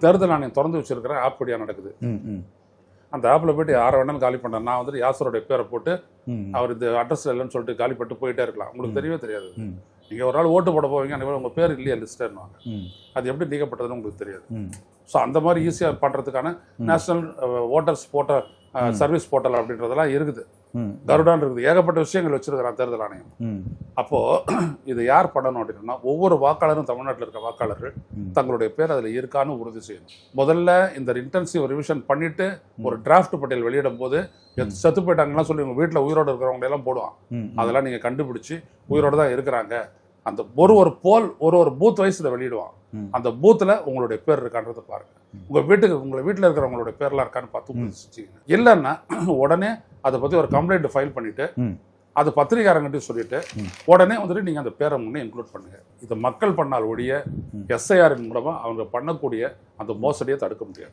தேர்தல் ஆணையம் திறந்து வச்சிருக்கிற ஆப் படியா நடக்குது. அந்த ஆப்பில் போயிட்டு யாரை வேணாலும் காலி பண்ண நான் வந்துட்டு யாசருடைய பேரை போட்டு அவர் இந்த அட்ரஸ்ல இல்லைன்னு சொல்லிட்டு காலி பண்ணிட்டு போயிட்டே இருக்கலாம். உங்களுக்கு தெரியவே தெரியாது. நீங்க ஒரு நாள் ஓட்டு போட போவீங்க, அன்னைக்கு உங்க பேர் இல்லையா லிஸ்ட்னுவாங்க. அது எப்படி நீக்கப்பட்டதுன்னு உங்களுக்கு தெரியாது. ஸோ அந்த மாதிரி ஈஸியாக பண்ணுறதுக்கான national voters portal service portal அப்படின்றதெல்லாம் இருக்குது. கருடான் இருக்குது. ஏகப்பட்ட விஷயங்கள் வச்சிருக்கிறான் தேர்தல் ஆணையம். அப்போ இது யார் பண்ணணும் அப்படின்னா, ஒவ்வொரு வாக்காளரும் தமிழ்நாட்டில் இருக்க வாக்காளர்கள் தங்களுடைய பேர் அதில் இருக்கான்னு உறுதி செய்யணும். முதல்ல இந்த இன்டென்சிவ் ரிவிஷன் பண்ணிட்டு ஒரு டிராஃப்ட் பட்டியல் வெளியிடும் போது செத்து போயிட்டாங்கலாம் சொல்லி உங்க வீட்டில் உயிரோடு இருக்கிறவங்க எல்லாம் போடுவான். அதெல்லாம் நீங்க கண்டுபிடிச்சு உயிரோடு தான் இருக்கிறாங்க. அந்த ஒரு போல் ஒரு பூத் வைஸ் இதை வெளியிடுவான். அந்த பூத்துல உங்களுடைய பேர் இருக்கான்றதை பாருங்க. உங்க வீட்டில் இருக்கிறவங்களுடைய பேர்லாம் இருக்கான்னு பார்த்து இல்லைன்னா உடனே அதை பத்தி ஒரு கம்ப்ளைண்ட் ஃபைல் பண்ணிட்டு அது பத்திரிகாரங்கிட்ட சொல்லிட்டு உடனே வந்துட்டு நீங்க அந்த பேரை முன்னே இன்க்ளூட் பண்ணுங்க. இது மக்கள் பண்ணால் ஒழிய SIR மூலமா அவங்க பண்ணக்கூடிய அந்த மோசடியை தடுக்க முடியாது.